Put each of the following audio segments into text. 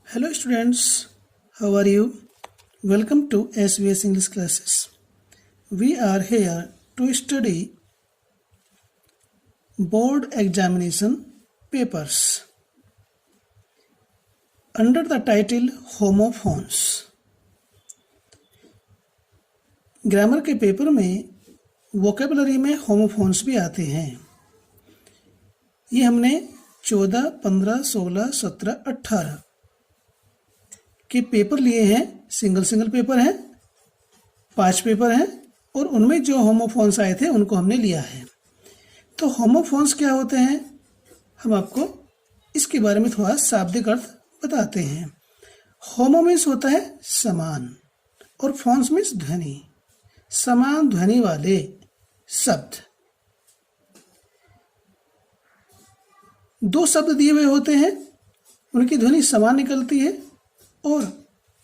Hello students, how are you? Welcome to SVS English classes. We are here to study board examination papers under the title homophones. Grammar के paper में vocabulary में homophones भी आते हैं। ये हमने 14, 15, 16, 17, 18 के पेपर लिए हैं। सिंगल पेपर हैं, 5 पेपर हैं और उनमें जो होमोफोन्स आए थे उनको हमने लिया है। तो होमोफोन्स क्या होते हैं, हम आपको इसके बारे में थोड़ा शाब्दिक अर्थ बताते हैं। होमो मीन्स होता है समान और फोन्स मीन्स ध्वनि, समान ध्वनि वाले शब्द। 2 शब्द दिए हुए होते हैं, उनकी ध्वनि समान निकलती है और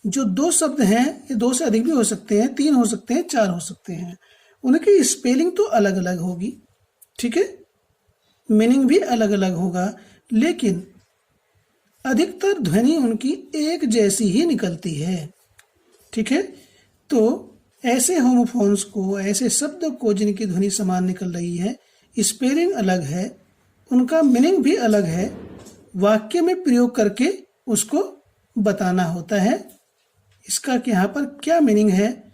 जो 2 शब्द हैं ये 2 से अधिक भी हो सकते हैं, 3 हो सकते हैं, 4 हो सकते हैं, उनकी स्पेलिंग तो अलग अलग होगी, ठीक है, मीनिंग भी अलग अलग होगा, लेकिन अधिकतर ध्वनि उनकी एक जैसी ही निकलती है, ठीक है। तो ऐसे होमोफोन्स को, ऐसे शब्द को जिनकी ध्वनि समान निकल रही है, स्पेलिंग अलग है, उनका मीनिंग भी अलग है, वाक्य में प्रयोग करके उसको बताना होता है। इसका कि यहाँ पर क्या मीनिंग है,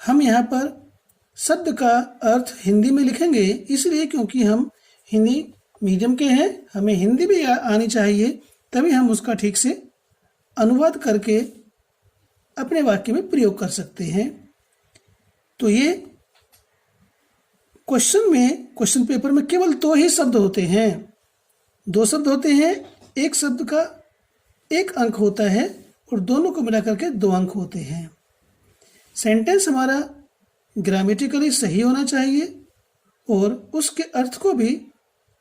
हम यहाँ पर शब्द का अर्थ हिंदी में लिखेंगे, इसलिए क्योंकि हम हिंदी मीडियम के हैं, हमें हिंदी भी आनी चाहिए, तभी हम उसका ठीक से अनुवाद करके अपने वाक्य में प्रयोग कर सकते हैं। तो ये क्वेश्चन पेपर में केवल 2 ही शब्द होते हैं, 2 शब्द होते हैं, एक शब्द का 1 अंक होता है और दोनों को मिलाकर के 2 अंक होते हैं। सेंटेंस हमारा ग्रामेटिकली सही होना चाहिए और उसके अर्थ को भी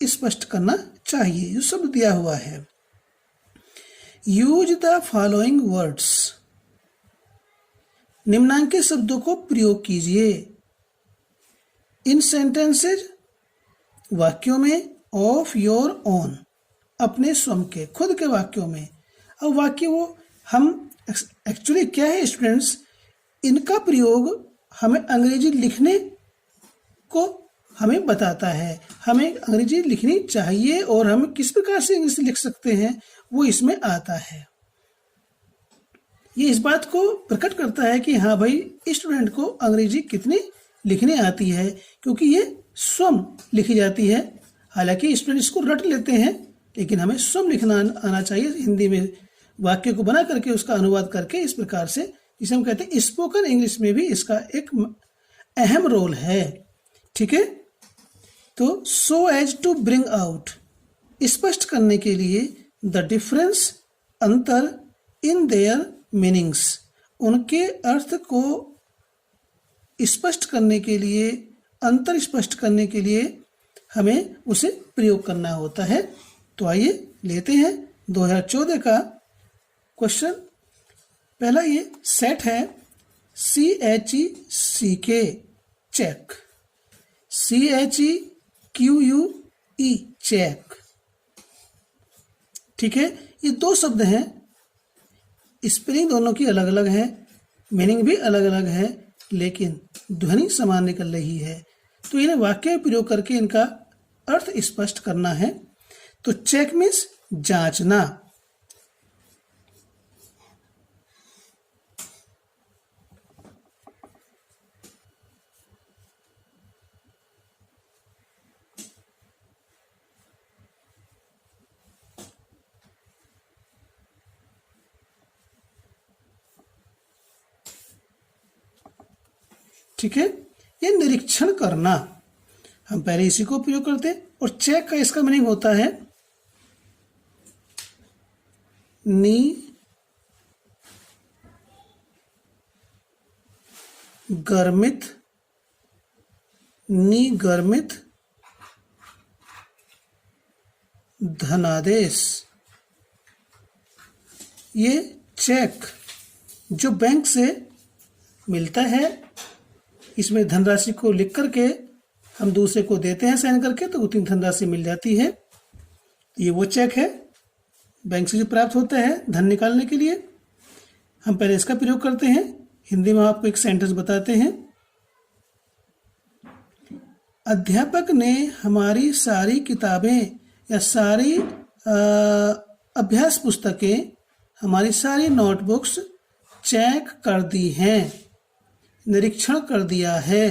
स्पष्ट करना चाहिए जो शब्द दिया हुआ है। यूज द फॉलोइंग वर्ड्स, निम्नांकित शब्दों को प्रयोग कीजिए। इन सेंटेंसेज, वाक्यों में, ऑफ योर ओन, अपने स्वयं के, खुद के वाक्यों में। अब वाक्य वो हम एक्चुअली क्या है स्टूडेंट्स, इनका प्रयोग हमें अंग्रेजी लिखने को हमें बताता है, हमें अंग्रेजी लिखनी चाहिए और हम किस प्रकार से इंग्लिश लिख सकते हैं वो इसमें आता है। ये इस बात को प्रकट करता है कि हाँ भाई स्टूडेंट को अंग्रेजी कितनी लिखनी आती है, क्योंकि ये स्वयं लिखी जाती है। हालांकि स्टूडेंट इसको रट लेते हैं, लेकिन हमें स्वयं लिखना आना चाहिए, हिंदी में वाक्य को बना करके उसका अनुवाद करके, इस प्रकार से जिसे हम कहते हैं स्पोकन इंग्लिश में भी इसका एक अहम रोल है, ठीक है। तो so as to bring out, स्पष्ट करने के लिए, द डिफरेंस, अंतर, इन देयर मीनिंग्स, उनके अर्थ को स्पष्ट करने के लिए, अंतर स्पष्ट करने के लिए हमें उसे प्रयोग करना होता है। तो आइए लेते हैं 2014 का क्वेश्चन। पहला ये सेट है CHECK, चेक, CHEQUE, चेक, ठीक है। ये 2 शब्द हैं, स्पेलिंग दोनों की अलग अलग है, मीनिंग भी अलग अलग है, लेकिन ध्वनि समान निकल रही है। तो इन्हें वाक्य में प्रयोग करके इनका अर्थ स्पष्ट करना है। तो चेक मीन्स जांचना, ठीक है। ये निरीक्षण करना, हम पहले इसी को प्रयोग करते हैं। और चेक का इसका मीनिंग होता है निगर्मित धनादेश। ये चेक जो बैंक से मिलता है, इसमें धनराशि को लिख करके हम दूसरे को देते हैं साइन करके, तो उतनी धनराशि मिल जाती है। ये वो चेक है बैंक से जो प्राप्त होता है धन निकालने के लिए। हम पहले इसका प्रयोग करते हैं। हिंदी में आपको एक सेंटेंस बताते हैं। अध्यापक ने हमारी सारी किताबें या सारी अभ्यास पुस्तकें, हमारी सारी नोटबुक्स चेक कर दी हैं, निरीक्षण कर दिया है।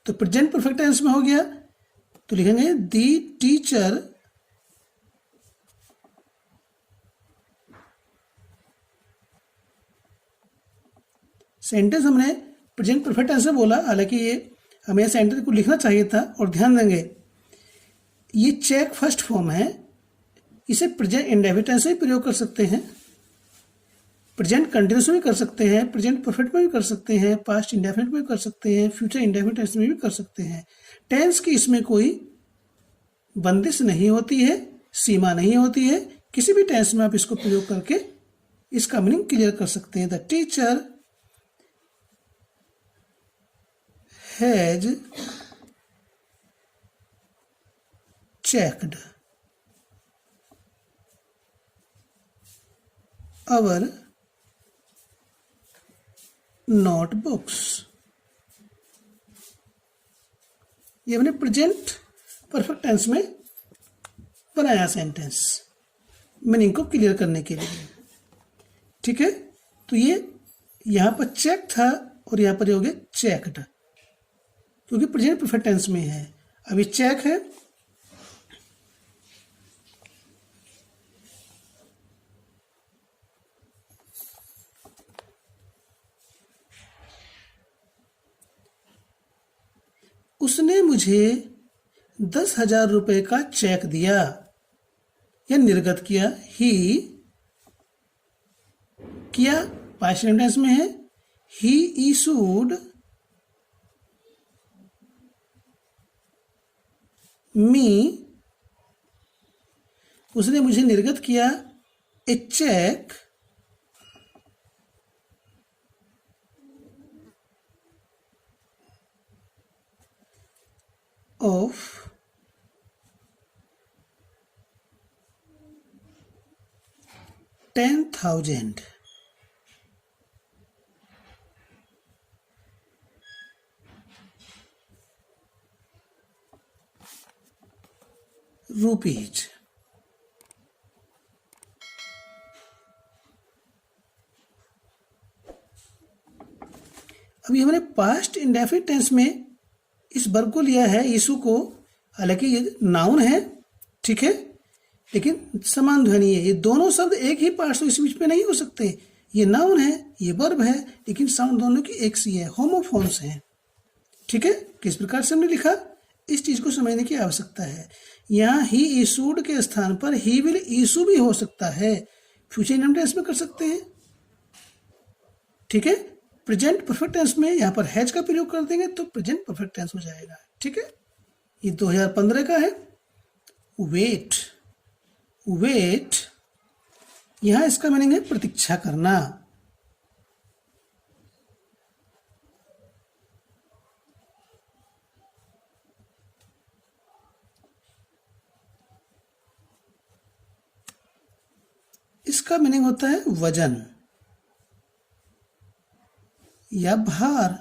तो प्रेजेंट परफेक्ट टेंस में हो गया, तो लिखेंगे दी टीचर सेंटेंस हमने प्रेजेंट परफेक्ट टेंस में बोला, हालांकि ये हमें सेंटेंस को लिखना चाहिए था। और ध्यान देंगे ये चेक फर्स्ट फॉर्म है, इसे प्रेजेंट इंडेफिनिट टेंस में भी प्रयोग कर सकते हैं, प्रेजेंट कंटिन्यूस में भी कर सकते हैं, प्रेजेंट परफेक्ट में भी कर सकते हैं, पास्ट इंडेफिनिट में भी कर सकते हैं, फ्यूचर इंडेफिनिट टेंस में भी कर सकते हैं। टेंस की इसमें कोई बंदिश नहीं होती है, सीमा नहीं होती है। किसी भी टेंस में आप इसको प्रयोग करके इसका मीनिंग क्लियर कर सकते हैं। The teacher has checked our notebooks। ये हमने प्रेजेंट परफेक्ट टेंस में बनाया सेंटेंस, मीनिंग को क्लियर करने के लिए। ठीक है, तो ये यहां पर चेक था और यहां पर हो गया चेक्ड, क्योंकि प्रेजेंट परफेक्ट टेंस में है। अभी चेक है, उसने मुझे 10,000 रुपए का चेक दिया या निर्गत किया। ही किया पास्ट टेंस में है। ही इशूड मी, उसने मुझे निर्गत किया ए चेक of 10,000 rupees। अभी हमने पास्ट इंडेफिनिट टेंस में इस वर्ब को लिया है, यीशु को। हालांकि ये नाउन है, ठीक है, लेकिन समान ध्वनि है। ये दोनों शब्द एक ही पार्ट इस बीच में नहीं हो सकते। ये नाउन है, ये वर्ब है, लेकिन साउंड दोनों की एक सी है, होमोफोन्स हैं। ठीक है, किस प्रकार से हमने लिखा, इस चीज को समझने की आवश्यकता है। यहाँ ही इशूड के स्थान पर ही विल इशू भी हो सकता है, फ्यूचर इंडेफिनिट टेंस में कर सकते हैं। ठीक है, प्रेजेंट परफेक्ट टेंस में यहाँ पर हैज का प्रयोग कर देंगे तो प्रेजेंट परफेक्ट टेंस हो जाएगा। ठीक है, ये 2015 का है। वेट, वेट यहां इसका मीनिंग है प्रतीक्षा करना। इसका मीनिंग होता है वजन या भार।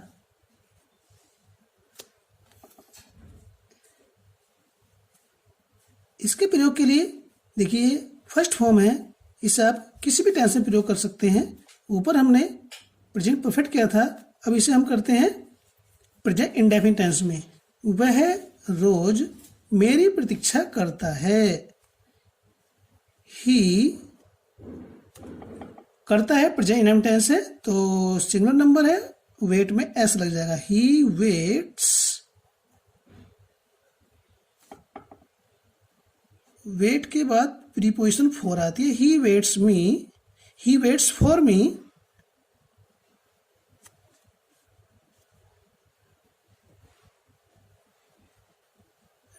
इसके प्रयोग के लिए देखिए फर्स्ट फॉर्म है, इसे आप किसी भी टेंस में प्रयोग कर सकते हैं। ऊपर हमने प्रेजेंट परफेक्ट किया था, अब इसे हम करते हैं प्रेजेंट इंडेफिनिट टेंस में। वह रोज मेरी प्रतीक्षा करता है। ही करता है, प्रेजेंट इंडेफिनिट टेंस है तो सिंगुलर नंबर है, वेट में एस लग जाएगा। ही वेट्स, वेट के बाद प्रीपोजिशन फॉर आती है। He waits me, he waits for me.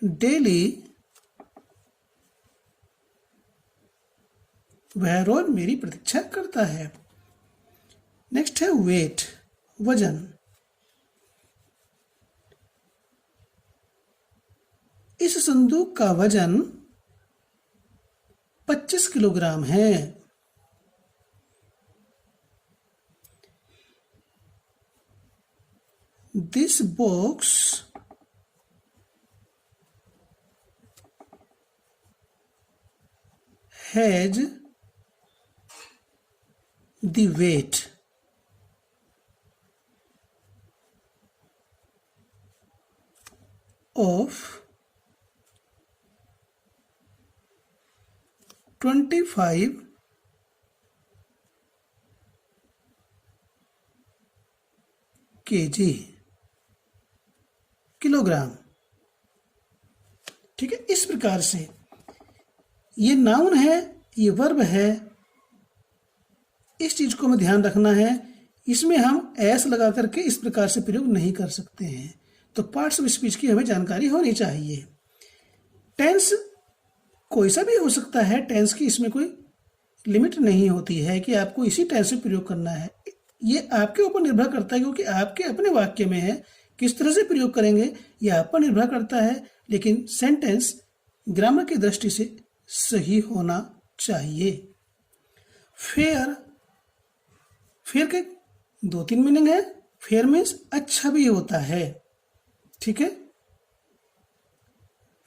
Daily, वह रोज मेरी प्रतीक्षा करता है। नेक्स्ट है वेट, वजन। इस संदूक का वजन 25 किलोग्राम है। This box has the weight of 25 kg kilogram. ठीक है, इस प्रकार से ये नाउन है, ये वर्ब है, इस चीज को हमें ध्यान रखना है। इसमें हम एस लगा करके इस प्रकार से प्रयोग नहीं कर सकते हैं। तो पार्ट्स ऑफ स्पीच की हमें जानकारी होनी चाहिए। टेंस कोई सा भी हो सकता है, टेंस की इसमें कोई लिमिट नहीं होती है कि आपको इसी टेंस में प्रयोग करना है। ये आपके ऊपर निर्भर करता है, क्योंकि आपके अपने वाक्य में है, किस तरह से प्रयोग करेंगे ये आप पर निर्भर करता है। लेकिन सेंटेंस ग्रामर की दृष्टि से सही होना चाहिए। फेयर, फेयर के 2-3 मीनिंग है। फेयर मीन्स अच्छा भी होता है। ठीक है,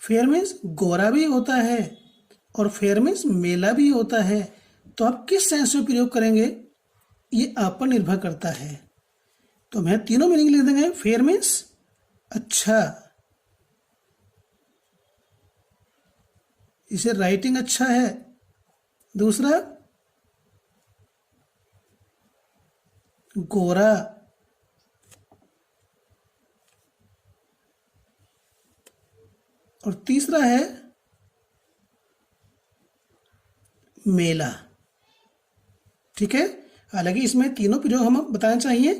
फेयर मीन्स गोरा भी होता है और फेयर मीन्स मेला भी होता है। तो आप किस सेंस में प्रयोग करेंगे ये आप पर निर्भर करता है। तो मैं तीनों मीनिंग लिख देंगे। फेयर मीन्स अच्छा, इसे राइटिंग अच्छा है। दूसरा गोरा, और तीसरा है मेला। ठीक है, हालांकि इसमें तीनों प्रयोग हम बताना चाहिए,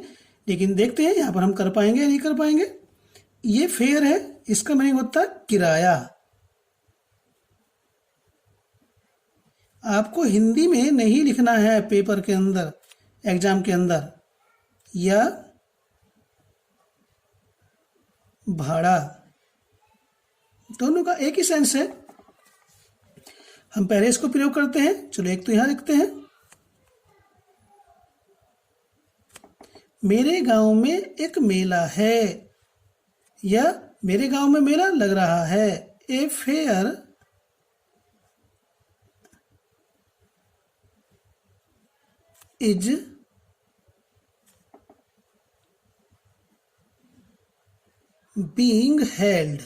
लेकिन देखते हैं यहां पर हम कर पाएंगे या नहीं कर पाएंगे। ये फेयर है, इसका मीनिंग होता है किराया। आपको हिंदी में नहीं लिखना है पेपर के अंदर, एग्जाम के अंदर, या भाड़ा, दोनों का एक ही सेंस है। हम पहले इसको प्रयोग करते हैं। चलो एक तो यहां लिखते हैं, मेरे गांव में एक मेला है, या मेरे गांव में मेला लग रहा है। A fair is being held.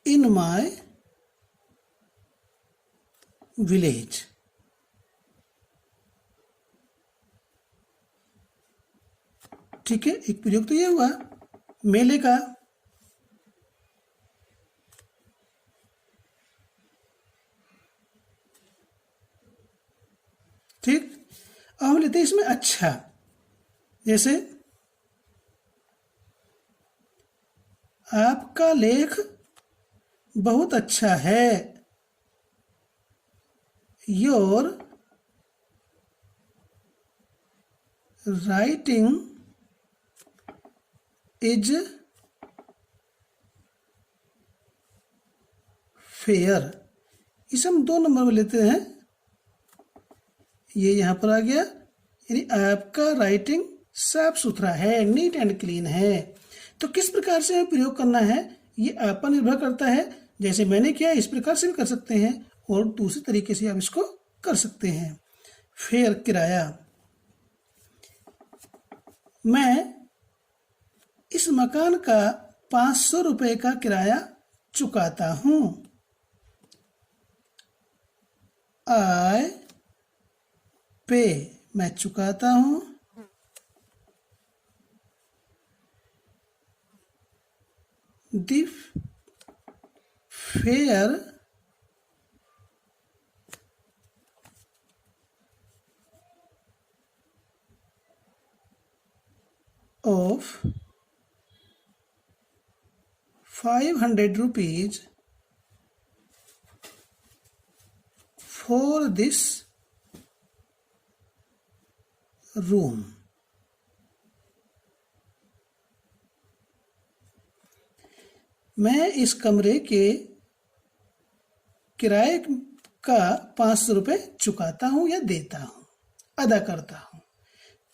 in my village। ठीक है, एक प्रयोग तो ये हुआ मेले का। ठीक, अब हम लेते हैं इसमें अच्छा। जैसे आपका लेख बहुत अच्छा है। Your writing is fair. इसे हम 2 नंबर में लेते हैं। ये यहां पर आ गया, यानी आपका राइटिंग साफ सुथरा है, नीट एंड क्लीन है। तो किस प्रकार से हमें प्रयोग करना है ये आप पर निर्भर करता है। जैसे मैंने किया इस प्रकार से भी कर सकते हैं, और दूसरे तरीके से आप इसको कर सकते हैं। फेयर किराया, मैं इस मकान का 500 रुपए का किराया चुकाता हूं। आई पे, मैं चुकाता हूं। The fair of 500 rupees for this room. मैं इस कमरे के किराए का 500 रुपये चुकाता हूँ या देता हूँ, अदा करता हूँ।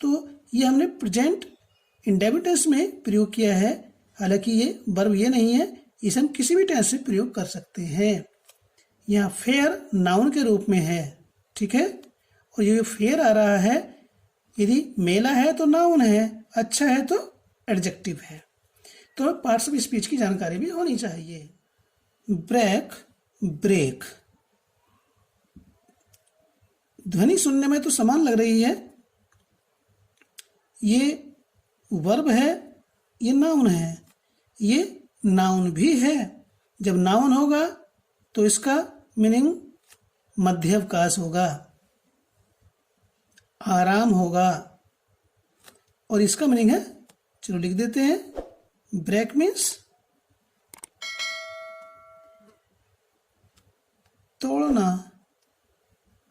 तो ये हमने प्रेजेंट इंडेफिनिट टेंस में प्रयोग किया है। हालांकि ये वर्ब ये नहीं है, इसे हम किसी भी टेंस में प्रयोग कर सकते हैं। यहाँ फेयर नाउन के रूप में है, ठीक है। और ये फेयर आ रहा है, यदि मेला है तो नाउन है, अच्छा है तो एडजेक्टिव है। तो पार्ट्स ऑफ स्पीच की जानकारी भी होनी चाहिए। ब्रेक, ब्रेक, ध्वनि सुनने में तो समान लग रही है। ये वर्ब है, ये नाउन है, ये नाउन भी है। जब नाउन होगा तो इसका मीनिंग मध्यावकाश होगा, आराम होगा, और इसका मीनिंग है, चलो लिख देते हैं, ब्रेक मीन्स तोड़ना।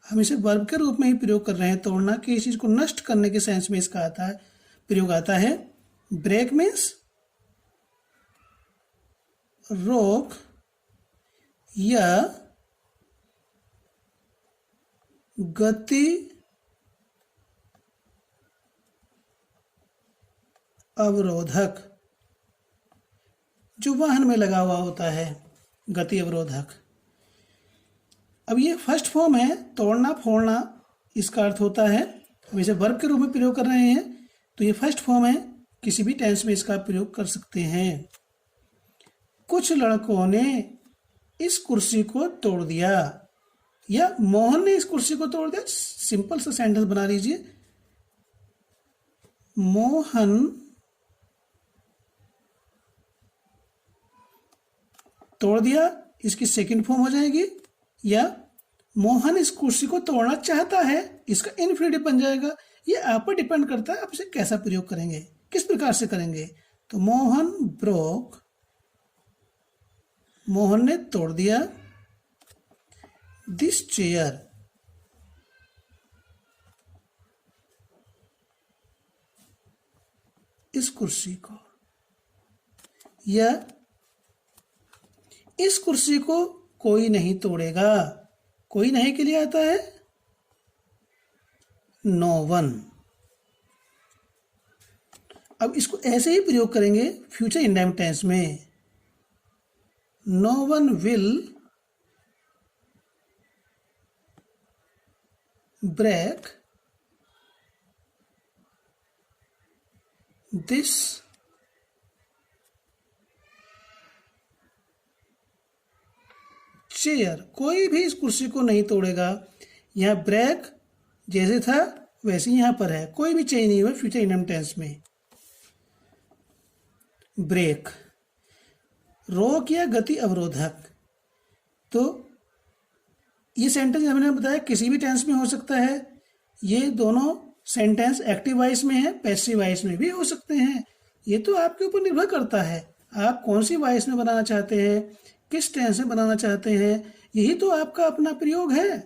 हम इसे वर्ब के रूप में ही प्रयोग कर रहे हैं, तोड़ना, किसी चीज को नष्ट करने के सेंस में इसका आता है, प्रयोग आता है। ब्रेक मीन्स रोक या गति अवरोधक, जो वाहन में लगा हुआ होता है, गति अवरोधक। अब ये फर्स्ट फॉर्म है, तोड़ना फोड़ना, इसका अर्थ होता है, हम इसे वर्ब के रूप में प्रयोग कर रहे हैं, तो ये फर्स्ट फॉर्म है, किसी भी टेंस में इसका प्रयोग कर सकते हैं। कुछ लड़कों ने इस कुर्सी को तोड़ दिया, या मोहन ने इस कुर्सी को तोड़ दिया। सिंपल सा सेंटेंस बना लीजिए, मोहन तोड़ दिया, इसकी सेकंड फॉर्म हो जाएगी, या मोहन इस कुर्सी को तोड़ना चाहता है, इसका इन्फिनिटिव बन जाएगा। ये आप पर डिपेंड करता है, आप इसे कैसा प्रयोग करेंगे, किस प्रकार से करेंगे। तो मोहन ब्रोक, मोहन ने तोड़ दिया, दिस चेयर, इस कुर्सी को, या इस कुर्सी को कोई नहीं तोड़ेगा। कोई नहीं के लिए आता है नो वन। अब इसको ऐसे ही प्रयोग करेंगे फ्यूचर इंडेफिनिट टेंस में, no one will break this chair, कोई भी इस कुर्सी को नहीं तोड़ेगा। यहाँ ब्रेक जैसे था वैसे ही यहाँ पर है, कोई भी चेंज नहीं हुआ फ्यूचर इंडेफिनिट टेंस में। ब्रेक, रोक या गति अवरोधक। तो ये सेंटेंस हमने बताया किसी भी टेंस में हो सकता है। ये दोनों सेंटेंस एक्टिव वॉइस में है, पैसिव वॉइस में भी हो सकते हैं। ये तो आपके ऊपर निर्भर करता है, आप कौन सी वॉइस में बनाना चाहते हैं, किस टेंस में बनाना चाहते हैं। यही तो आपका अपना प्रयोग है,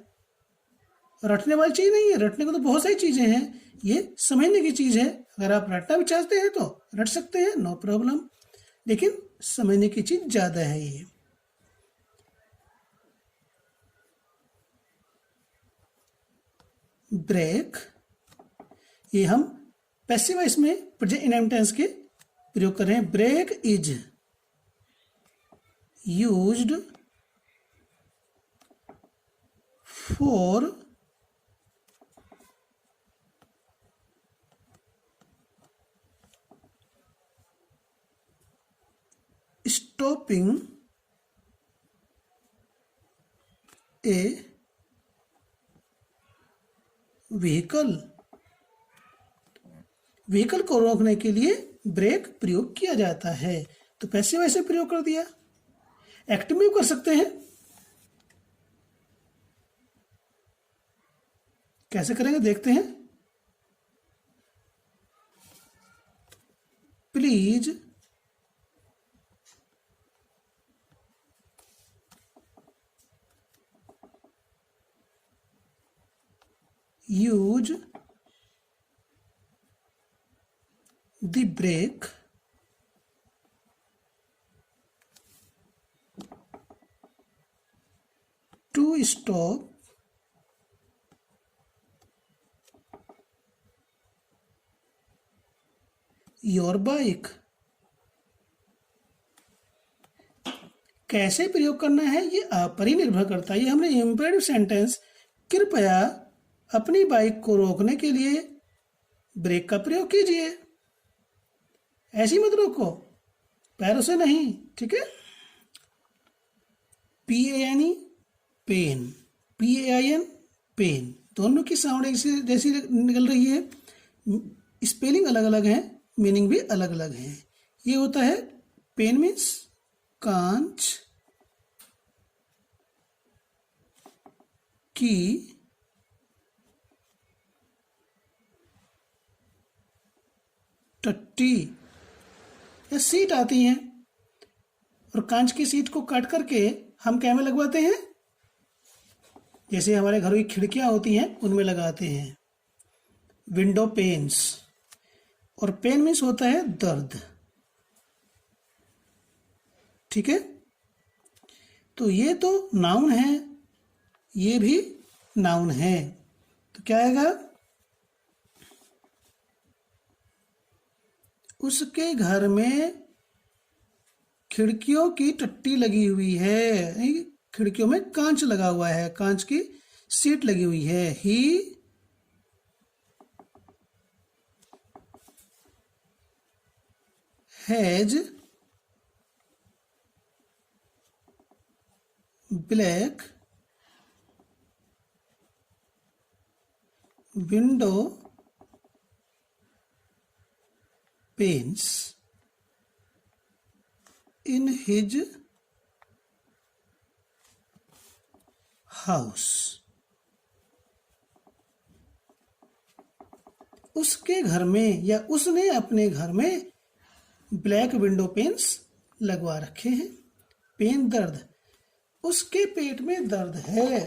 रटने वाली चीज नहीं है। रटने को तो बहुत सारी चीजें हैं, ये समझने की चीज है। अगर आप रटना भी चाहते हैं तो रट सकते हैं, नो प्रॉब्लम, लेकिन समझने की चीज ज्यादा है। ये ब्रेक, ये हम पैसिव वॉइस में प्रेजेंट इंडेफिनिट टेंस के प्रयोग कर रहे हैं। Brake is used for stopping a vehicle. Vehicle को रोकने के लिए ब्रेक प्रयोग किया जाता है। तो पैसिव वॉइस से प्रयोग कर दिया। एक्टिव में कर सकते हैं, कैसे करेंगे देखते हैं। Please use the brake to stop your bike. कैसे प्रयोग करना है ये आप पर ही निर्भर करता है। ये हमने इम्पेरेटिव सेंटेंस कृपया अपनी बाइक को रोकने के लिए ब्रेक का प्रयोग कीजिए। ऐसी मत रोको, पैरों से नहीं, ठीक है। PANE पेन, PAIN पेन, दोनों की साउंड एक जैसी निकल रही है। स्पेलिंग अलग अलग है, मीनिंग भी अलग अलग है। ये होता है पेन मीन्स कांच की टट्टी या सीट आती है, और कांच की सीट को काट करके हम क्या में लगवाते हैं, जैसे हमारे घरों की खिड़कियां होती हैं उनमें लगाते हैं। विंडो पेन्स, और पेन मीन्स होता है दर्द, ठीक है। तो ये तो नाउन है, ये भी नाउन है, तो क्या आएगा, उसके घर में खिड़कियों की टट्टी लगी हुई है, खिड़कियों में कांच लगा हुआ है, कांच की सीट लगी हुई है। He has black window panes in his house। उसके घर में या उसने अपने घर में ब्लैक विंडो पेन्स लगवा रखे हैं। पेन दर्द, उसके पेट में दर्द है।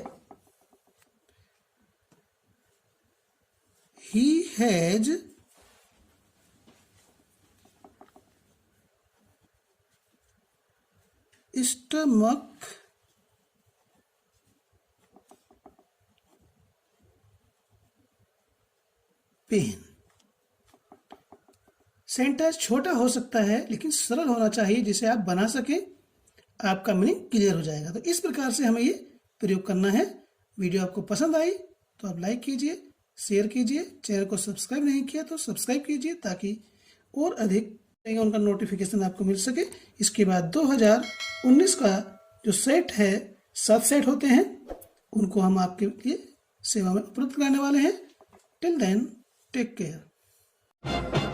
He has stomach pain. Sentence छोटा हो सकता है लेकिन सरल होना चाहिए, जिसे आप बना सके, आपका मीनिंग क्लियर हो जाएगा। तो इस प्रकार से हमें ये प्रयोग करना है। वीडियो आपको पसंद आई तो आप लाइक कीजिए, शेयर कीजिए, चैनल को सब्सक्राइब नहीं किया तो सब्सक्राइब कीजिए, ताकि और अधिक उनका नोटिफिकेशन आपको मिल सके। इसके बाद 2019 का जो सेट है, 7 सेट होते हैं, उनको हम आपके लिए सेवा में उपलब्ध कराने वाले हैं। Till then, take care.